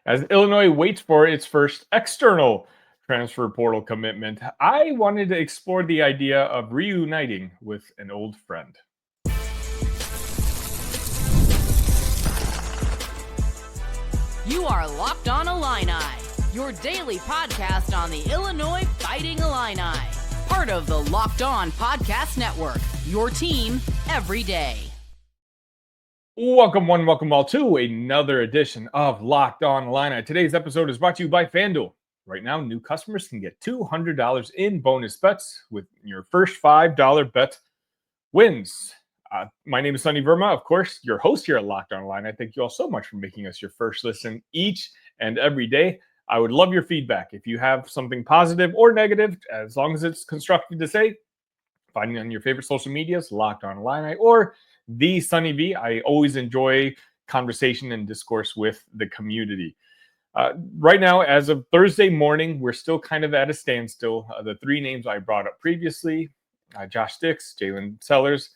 As Illinois waits for its first external transfer portal commitment, I wanted to explore the idea of reuniting with an old friend. You are Locked On Illini, your daily podcast on the Illinois Fighting Illini. Part of the Locked On Podcast Network, your team every day. Welcome one, welcome all to another edition of Locked On Illini. Today's episode is brought to you by FanDuel. Right now, new customers can get $200 in bonus bets with your first $5 bet wins. My name is Sonny Verma, of course, your host here at Locked On Illini. Thank you all so much for making us your first listen each and every day. I would love your feedback. If you have something positive or negative, as long as it's constructive to say, find me on your favorite social medias, Locked On Illini, or the Sunny V. I always enjoy conversation and discourse with the community. Right now, as of Thursday morning, we're still kind of at a standstill. The three names I brought up previously, Josh Dix, Jalen Sellers,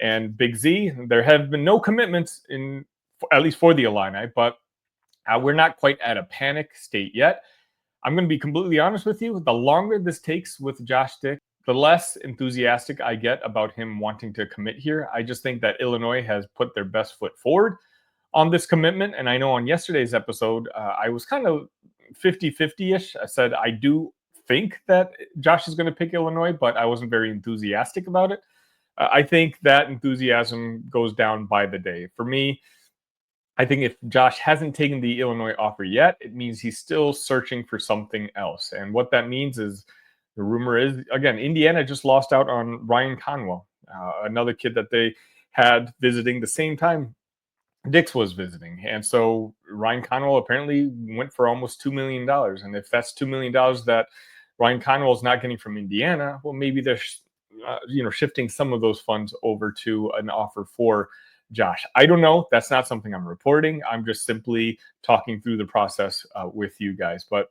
and Big Z. There have been no commitments at least for the Illini, but we're not quite at a panic state yet. I'm going to be completely honest with you. The longer this takes with Josh Dix, the less enthusiastic I get about him wanting to commit here. I just think that Illinois has put their best foot forward on this commitment. And I know on yesterday's episode, I was kind of 50-50-ish. I said, I do think that Josh is going to pick Illinois, but I wasn't very enthusiastic about it. I think that enthusiasm goes down by the day. For me, I think if Josh hasn't taken the Illinois offer yet, it means he's still searching for something else. And what that means is, the rumor is, again, Indiana just lost out on Ryan Conwell, another kid that they had visiting the same time Dix was visiting. And so Ryan Conwell apparently went for almost $2 million. And if that's $2 million that Ryan Conwell is not getting from Indiana, well, maybe they're shifting some of those funds over to an offer for Josh. I don't know. That's not something I'm reporting. I'm just simply talking through the process with you guys. But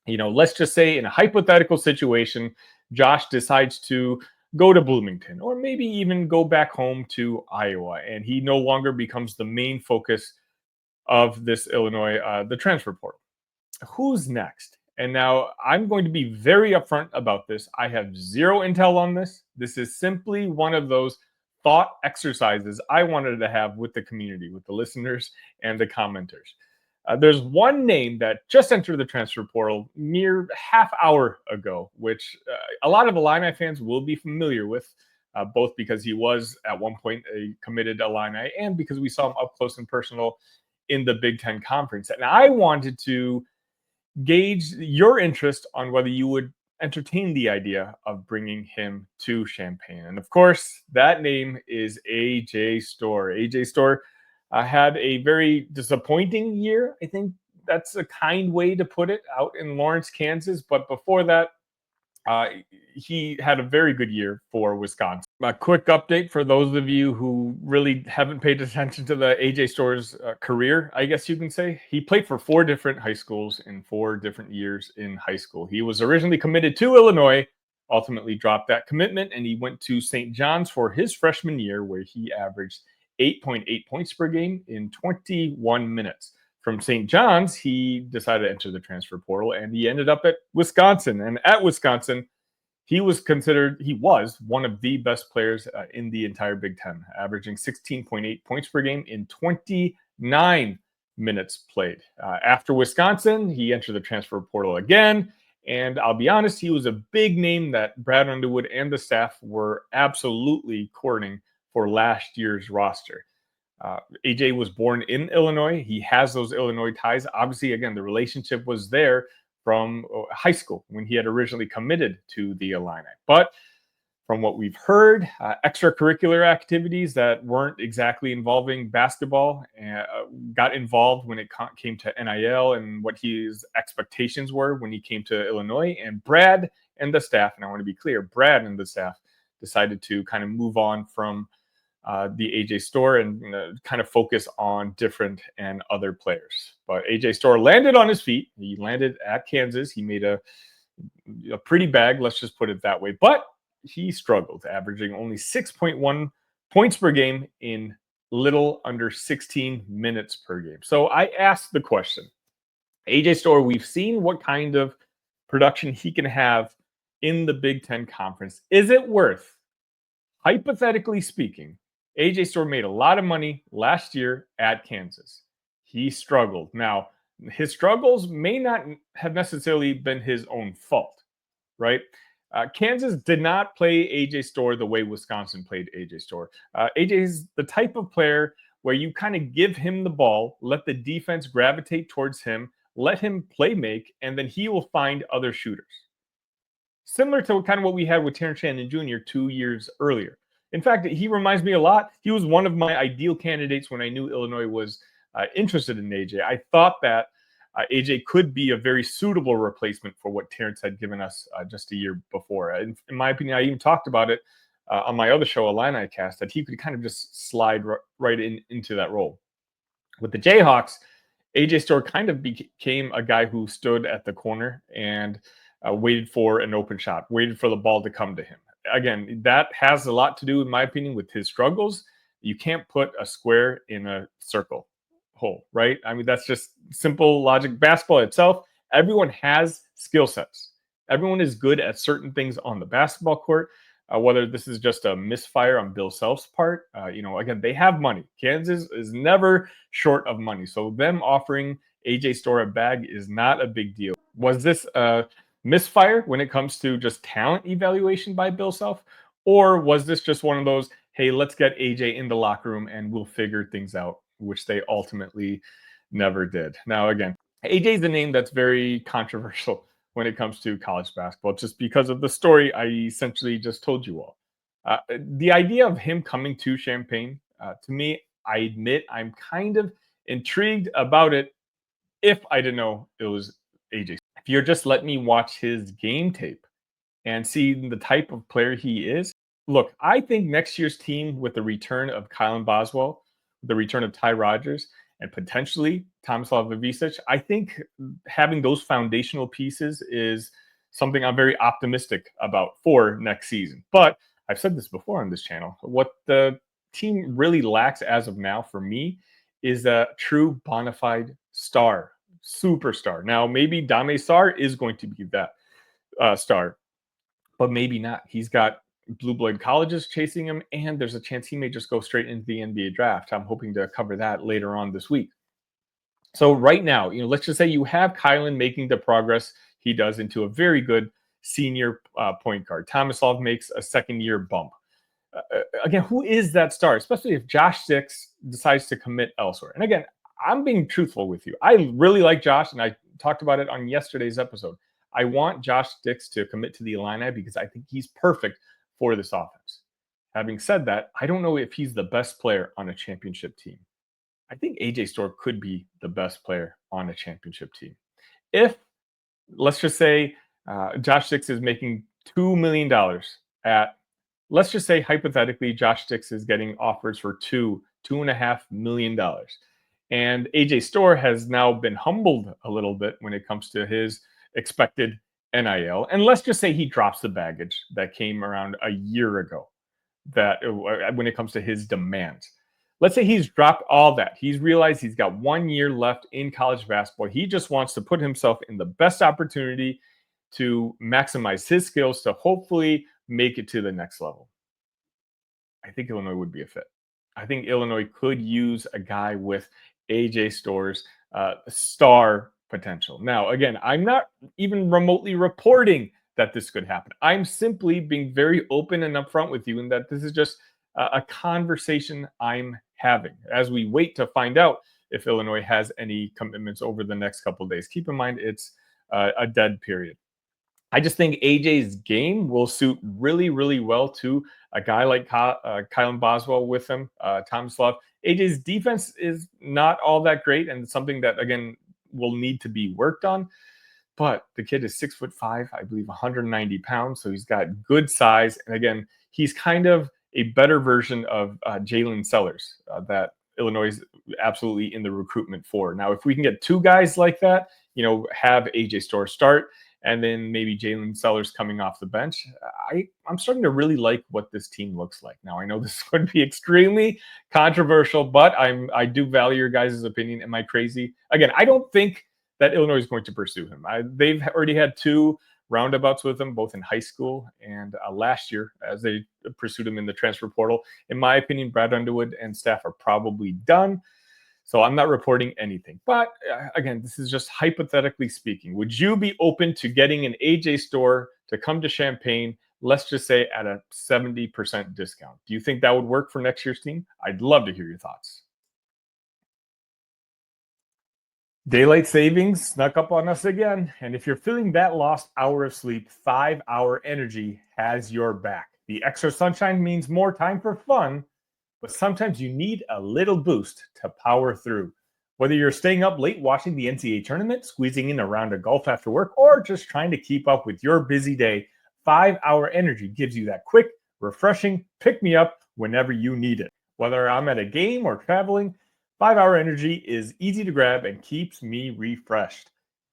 let's just say in a hypothetical situation, Josh decides to go to Bloomington or maybe even go back home to Iowa, and he no longer becomes the main focus of this Illinois, the transfer portal. Who's next? And now I'm going to be very upfront about this. I have zero intel on this. This is simply one of those thought exercises I wanted to have with the community, with the listeners and the commenters. There's one name that just entered the transfer portal mere half hour ago, which a lot of Illini fans will be familiar with, both because he was at one point a committed Illini and because we saw him up close and personal in the Big Ten Conference. And I wanted to gauge your interest on whether you would entertain the idea of bringing him to Champaign. And of course, that name is A.J. Storr. A.J. Storr had a very disappointing year. I think that's a kind way to put it, out in Lawrence, Kansas. But before that, he had a very good year for Wisconsin. A quick update for those of you who really haven't paid attention to the A.J. Storr's career, I guess you can say. He played for 4 different high schools in 4 different years in high school. He was originally committed to Illinois, ultimately dropped that commitment, and he went to St. John's for his freshman year, where he averaged 8.8 points per game in 21 minutes. From St. John's, he decided to enter the transfer portal, and he ended up at Wisconsin. And at Wisconsin, he was one of the best players in the entire Big Ten, averaging 16.8 points per game in 29 minutes played. After Wisconsin, he entered the transfer portal again, and I'll be honest, he was a big name that Brad Underwood and the staff were absolutely courting for last year's roster. AJ was born in Illinois. He has those Illinois ties. Obviously, again, the relationship was there from high school when he had originally committed to the Illini. But from what we've heard, extracurricular activities that weren't exactly involving basketball got involved when it came to NIL and what his expectations were when he came to Illinois. And Brad and the staff, and I want to be clear, Brad and the staff decided to kind of move on from the AJ Storr and kind of focus on different and other players. But AJ Storr landed on his feet. He landed at Kansas. He made a pretty bag, let's just put it that way. But he struggled, averaging only 6.1 points per game in little under 16 minutes per game. So I asked the question, AJ Storr, we've seen what kind of production he can have in the Big Ten Conference. Is it worth, hypothetically speaking, AJ Storr made a lot of money last year at Kansas. He struggled. Now, his struggles may not have necessarily been his own fault, right? Kansas did not play AJ Storr the way Wisconsin played AJ Storr. AJ is the type of player where you kind of give him the ball, let the defense gravitate towards him, let him play make, and then he will find other shooters. Similar to kind of what we had with Terrence Shannon Jr. 2 years earlier. In fact, he reminds me a lot. He was one of my ideal candidates when I knew Illinois was interested in AJ. I thought that AJ could be a very suitable replacement for what Terrence had given us just a year before. In my opinion, I even talked about it on my other show, Illini Cast, that he could kind of just slide right into that role. With the Jayhawks, AJ Storr kind of became a guy who stood at the corner and waited for an open shot, waited for the ball to come to him. Again, that has a lot to do, in my opinion, with his struggles. You can't put a square in a circle hole, right? I mean, that's just simple logic. Basketball itself, everyone has skill sets. Everyone is good at certain things on the basketball court. Whether this is just a misfire on Bill Self's part, again, they have money. Kansas is never short of money. So them offering AJ Storr a bag is not a big deal. Was this a misfire when it comes to just talent evaluation by Bill Self? Or was this just one of those, hey, let's get AJ in the locker room and we'll figure things out, which they ultimately never did. Now, again, AJ is a name that's very controversial when it comes to college basketball, just because of the story I essentially just told you all. The idea of him coming to Champaign, to me, I admit I'm kind of intrigued about it if I didn't know it was AJ. If you're just letting me watch his game tape and see the type of player he is, look, I think next year's team with the return of Kylan Boswell, the return of Ty Rodgers, and potentially Tomislav Ivicic, I think having those foundational pieces is something I'm very optimistic about for next season. But I've said this before on this channel. What the team really lacks as of now for me is a true bona fide star, superstar. Now, maybe Dame Sarr is going to be that star, but maybe not. He's got blue blood colleges chasing him, and there's a chance he may just go straight into the NBA draft. I'm hoping to cover that later on this week. So right now, let's just say you have Kylan making the progress he does into a very good senior point guard. Tomislav makes a second-year bump. Again, who is that star, especially if Josh Dix decides to commit elsewhere? And again, I'm being truthful with you. I really like Josh, and I talked about it on yesterday's episode. I want Josh Dix to commit to the Illini because I think he's perfect for this offense. Having said that, I don't know if he's the best player on a championship team. I think AJ Storr could be the best player on a championship team. If, let's just say, Josh Dix is making $2 million at, let's just say, hypothetically, Josh Dix is getting offers for $2.5 million. And AJ Storr has now been humbled a little bit when it comes to his expected NIL. And let's just say he drops the baggage that came around a year ago that when it comes to his demands. Let's say he's dropped all that. He's realized he's got 1 year left in college basketball. He just wants to put himself in the best opportunity to maximize his skills to hopefully make it to the next level. I think Illinois would be a fit. I think Illinois could use a guy with AJ Storr's star potential. Now, again, I'm not even remotely reporting that this could happen. I'm simply being very open and upfront with you, and that this is just a conversation I'm having as we wait to find out if Illinois has any commitments over the next couple of days. Keep in mind, it's a dead period. I just think AJ's game will suit really, really well to a guy like Kylan Boswell with him, Tomislav. AJ's defense is not all that great, and something that, again, will need to be worked on. But the kid is 6'5", I believe 190 pounds. So he's got good size. And again, he's kind of a better version of Jalen Sellers that Illinois is absolutely in the recruitment for. Now, if we can get two guys like that, have AJ Storr start, and then maybe Jalen Sellers coming off the bench, I'm starting to really like what this team looks like. Now, I know this would be extremely controversial, but I do value your guys' opinion. Am I crazy? Again, I don't think that Illinois is going to pursue him. They've already had 2 roundabouts with him, both in high school and last year, as they pursued him in the transfer portal. In my opinion, Brad Underwood and staff are probably done. So I'm not reporting anything. But again, this is just hypothetically speaking. Would you be open to getting an AJ Storr to come to Champaign, let's just say at a 70% discount? Do you think that would work for next year's team? I'd love to hear your thoughts. Daylight savings snuck up on us again. And if you're feeling that lost hour of sleep, 5-Hour Energy has your back. The extra sunshine means more time for fun, but sometimes you need a little boost to power through. Whether you're staying up late watching the NCAA tournament, squeezing in a round of golf after work, or just trying to keep up with your busy day, 5-Hour Energy gives you that quick, refreshing pick-me-up whenever you need it. Whether I'm at a game or traveling, 5-Hour Energy is easy to grab and keeps me refreshed.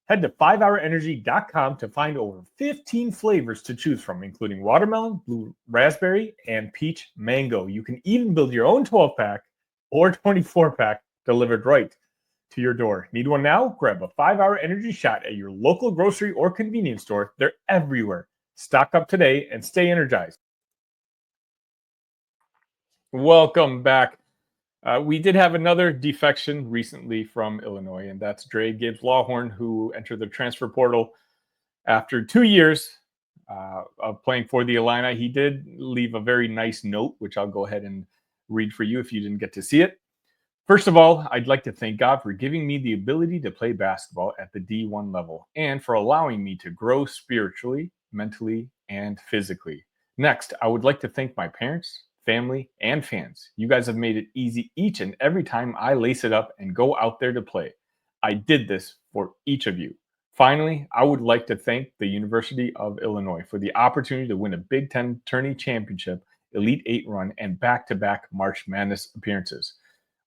Head to 5hourenergy.com to find over 15 flavors to choose from, including watermelon, blue raspberry, and peach mango. You can even build your own 12-pack or 24-pack delivered right to your door. Need one now? Grab a 5-Hour Energy shot at your local grocery or convenience store. They're everywhere. Stock up today and stay energized. Welcome back. We did have another defection recently from Illinois, and that's Dra Gibbs Lawhorn, who entered the transfer portal after 2 years of playing for the Illini. He did leave a very nice note, which I'll go ahead and read for you if you didn't get to see it. First of all, I'd like to thank God for giving me the ability to play basketball at the D1 level and for allowing me to grow spiritually, mentally, and physically. Next, I would like to thank my parents, family, and fans. You guys have made it easy each and every time I lace it up and go out there to play. I did this for each of you. Finally, I would like to thank the University of Illinois for the opportunity to win a Big Ten tourney championship, Elite Eight run, and back-to-back March Madness appearances.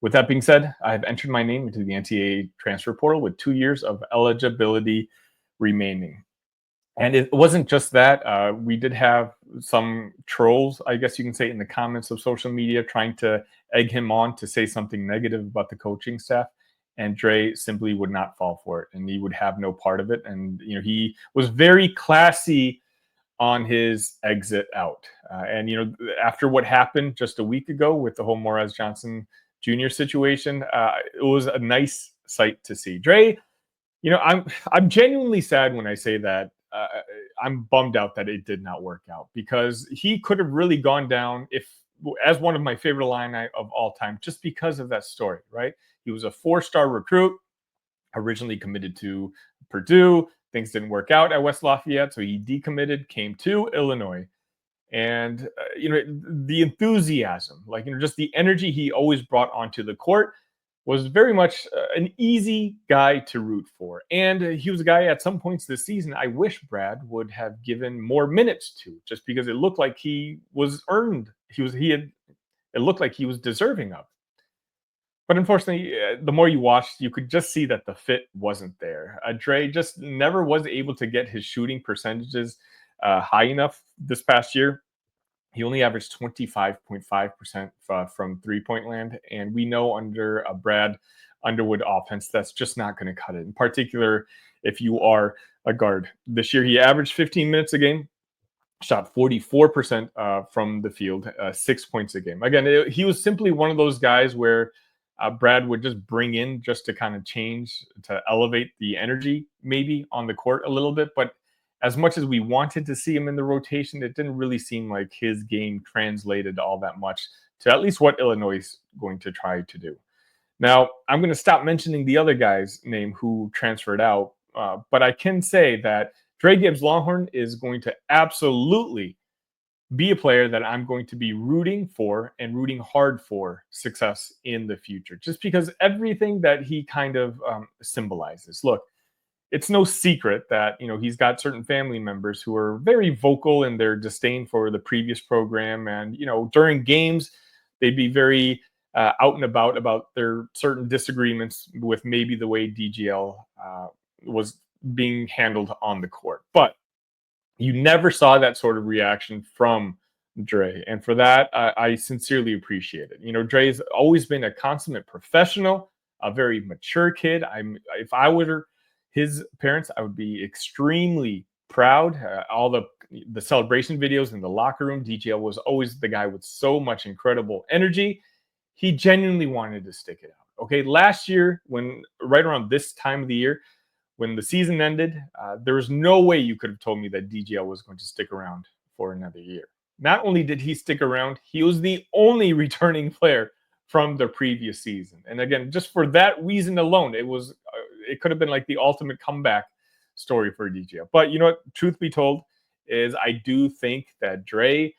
With that being said, I have entered my name into the NCAA transfer portal with 2 years of eligibility remaining. And it wasn't just that. We did have some trolls, I guess you can say, in the comments of social media trying to egg him on to say something negative about the coaching staff. And Dre simply would not fall for it, and he would have no part of it. And he was very classy on his exit out. And after what happened just a week ago with the whole Morez Johnson Jr. situation, it was a nice sight to see. Dre, I'm genuinely sad when I say that. I'm bummed out that it did not work out, because he could have really gone down as one of my favorite Illini of all time, just because of that story, right? He was a 4-star recruit, originally committed to Purdue. Things didn't work out at West Lafayette, so he decommitted, came to Illinois. And, the enthusiasm, just the energy he always brought onto the court was very much an easy guy to root for. And he was a guy at some points this season I wish Brad would have given more minutes to, just because it looked like he was earned. It looked like he was deserving of. But unfortunately, the more you watched, you could just see that the fit wasn't there. Dre just never was able to get his shooting percentages high enough this past year. He only averaged 25.5% from three-point land. And we know under a Brad Underwood offense, that's just not going to cut it. In particular, if you are a guard. This year, he averaged 15 minutes a game, shot 44% from the field, 6 points a game. Again, he was simply one of those guys where Brad would just bring in just to kind of change, to elevate the energy maybe on the court a little bit. But as much as we wanted to see him in the rotation, it didn't really seem like his game translated all that much to at least what Illinois is going to try to do. Now, I'm going to stop mentioning the other guy's name who transferred out, but I can say that Dre Gibbs-Lawhorn is going to absolutely be a player that I'm going to be rooting for and rooting hard for success in the future, just because everything that he kind of symbolizes. Look, it's no secret that, he's got certain family members who are very vocal in their disdain for the previous program. And, during games, they'd be very out and about their certain disagreements with maybe the way DGL was being handled on the court. But you never saw that sort of reaction from Dre. And for that, I sincerely appreciate it. Dre's always been a consummate professional, a very mature kid. If I were his parents, I would be extremely proud. All the celebration videos in the locker room, DGL was always the guy with so much incredible energy. He genuinely wanted to stick it out. Okay, last year, when right around this time of the year, when the season ended, there was no way you could have told me that DGL was going to stick around for another year. Not only did he stick around, he was the only returning player from the previous season. And again, just for that reason alone, it could have been like the ultimate comeback story for DGL. But you know what? Truth be told, is I do think that Dre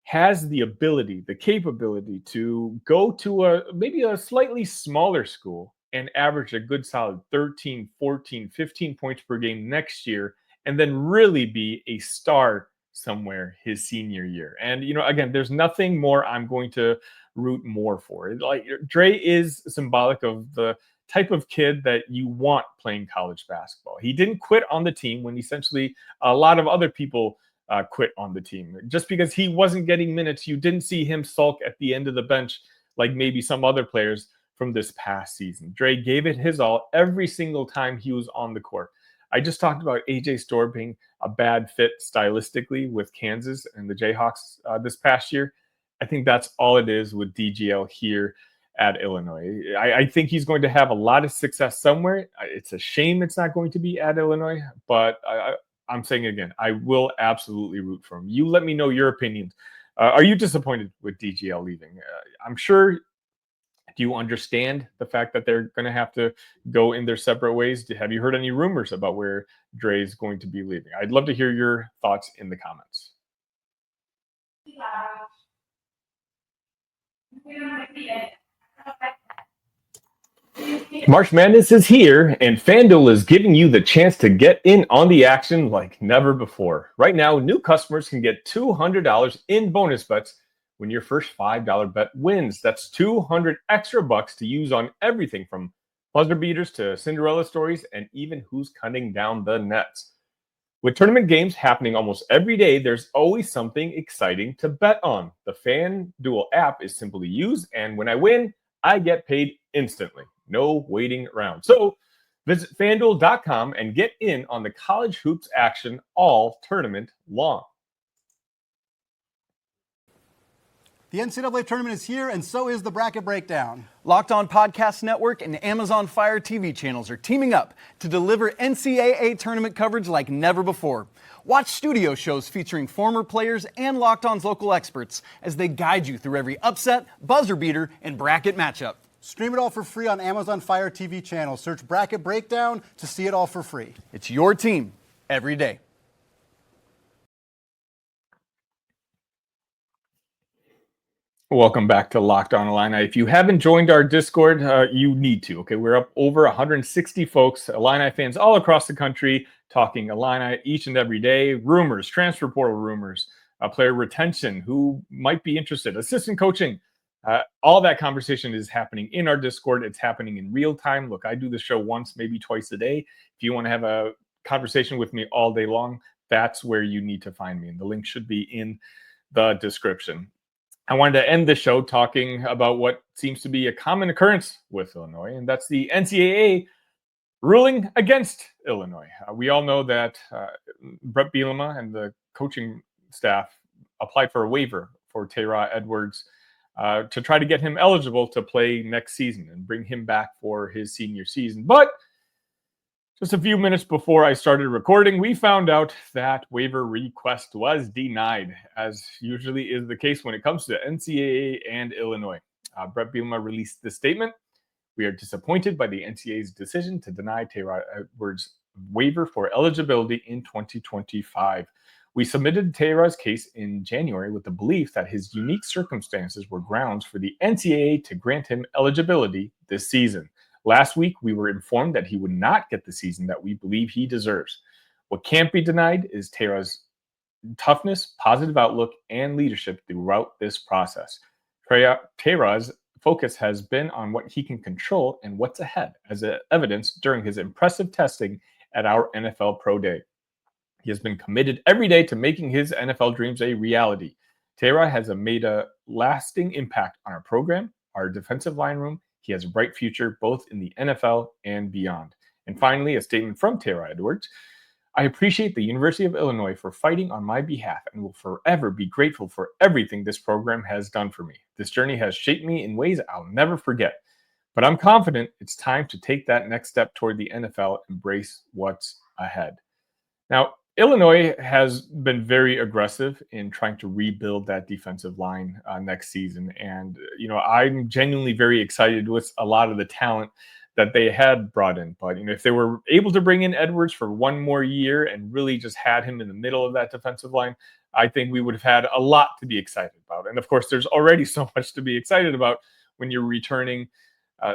has the ability, the capability to go to maybe a slightly smaller school and average a good solid 13, 14, 15 points per game next year, and then really be a star somewhere his senior year. And, you know, again, there's nothing more I'm going to root more for. Like, Dre is symbolic of the type of kid that you want playing college basketball. He didn't quit on the team when essentially a lot of other people quit on the team. Just because he wasn't getting minutes, you didn't see him sulk at the end of the bench like maybe some other players from this past season. Dre gave it his all every single time he was on the court. I just talked about AJ Storr being a bad fit stylistically with Kansas and the Jayhawks this past year. I think that's all it is with DGL here at Illinois. I think he's going to have a lot of success somewhere. It's a shame it's not going to be at Illinois, but I'm saying again, I will absolutely root for him. You let me know your opinions. Are you disappointed with DGL leaving? I'm sure. Do you understand the fact that they're going to have to go in their separate ways? Have you heard any rumors about where Dre is going to be leaving? I'd love to hear your thoughts in the comments. March Madness is here, and FanDuel is giving you the chance to get in on the action like never before. Right now, new customers can get $200 in bonus bets when your first $5 bet wins. That's 200 extra bucks to use on everything from buzzer beaters to Cinderella stories and even who's cutting down the nets. With tournament games happening almost every day, there's always something exciting to bet on. The FanDuel app is simple to use, and when I win, I get paid instantly. No waiting around. So visit FanDuel.com and get in on the college hoops action all tournament long. The NCAA tournament is here, and so is the Bracket Breakdown. Locked On Podcast Network and Amazon Fire TV channels are teaming up to deliver NCAA tournament coverage like never before. Watch studio shows featuring former players and Locked On's local experts as they guide you through every upset, buzzer beater, and bracket matchup. Stream it all for free on Amazon Fire TV channel. Search Bracket Breakdown to see it all for free. It's your team every day. Welcome back to Locked On Illini. If you haven't joined our Discord, you need to. Okay, we're up over 160 folks, Illini fans all across the country, talking Illini each and every day. Rumors, transfer portal rumors, player retention, who might be interested, assistant coaching. All that conversation is happening in our Discord. It's happening in real time. Look, I do the show once, maybe twice a day. If you want to have a conversation with me all day long, that's where you need to find me. And the link should be in the description. I wanted to end the show talking about what seems to be a common occurrence with Illinois, and that's the NCAA ruling against Illinois. We all know that Brett Bielema and the coaching staff applied for a waiver for Terah Edwards to try to get him eligible to play next season and bring him back for his senior season. But just a few minutes before I started recording, we found out that waiver request was denied, as usually is the case when it comes to NCAA and Illinois. Brett Bielema released this statement. We are disappointed by the NCAA's decision to deny Terah Edwards' waiver for eligibility in 2025. We submitted Terah's case in January with the belief that his unique circumstances were grounds for the NCAA to grant him eligibility this season. Last week, we were informed that he would not get the season that we believe he deserves. What can't be denied is Terah's toughness, positive outlook, and leadership throughout this process. Terah's focus has been on what he can control and what's ahead, as evidenced during his impressive testing at our NFL Pro Day. He has been committed every day to making his NFL dreams a reality. Terah has made a lasting impact on our program, our defensive line room. He has a bright future both in the NFL and beyond. And finally, a statement from Terah Edwards. I appreciate the University of Illinois for fighting on my behalf and will forever be grateful for everything this program has done for me. This journey has shaped me in ways I'll never forget. But I'm confident it's time to take that next step toward the NFL and embrace what's ahead. Now, Illinois has been very aggressive in trying to rebuild that defensive line next season. And, I'm genuinely very excited with a lot of the talent that they had brought in. But, if they were able to bring in Edwards for one more year and really just had him in the middle of that defensive line, I think we would have had a lot to be excited about. And of course, there's already so much to be excited about when you're returning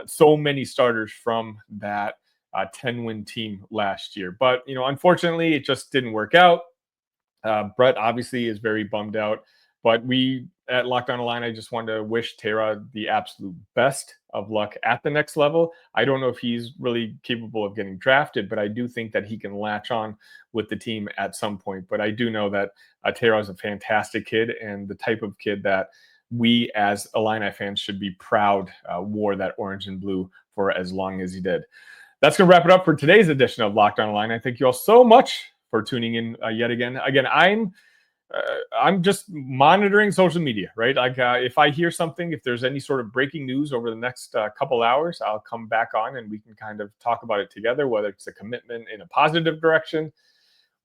so many starters from that 10-win team last year. But, unfortunately, it just didn't work out. Brett obviously is very bummed out. But we at Locked On Illini, I just wanted to wish Terah the absolute best of luck at the next level. I don't know if he's really capable of getting drafted, but I do think that he can latch on with the team at some point. But I do know that Terah is a fantastic kid and the type of kid that we as Illini fans should be proud wore that orange and blue for as long as he did. That's going to wrap it up for today's edition of Locked On Illini. Thank you all so much for tuning in yet again. Again, I'm just monitoring social media, right? Like if I hear something, if there's any sort of breaking news over the next couple hours, I'll come back on and we can kind of talk about it together, whether it's a commitment in a positive direction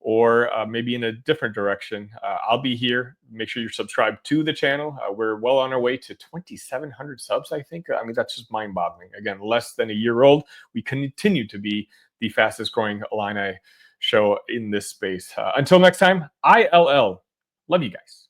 or maybe in a different direction. I'll be here. Make sure you're subscribed to the channel. We're well on our way to 2,700 subs, I think. I mean, that's just mind-boggling. Again, less than a year old. We continue to be the fastest growing Illini show in this space. Until next time, ILL. Love you guys.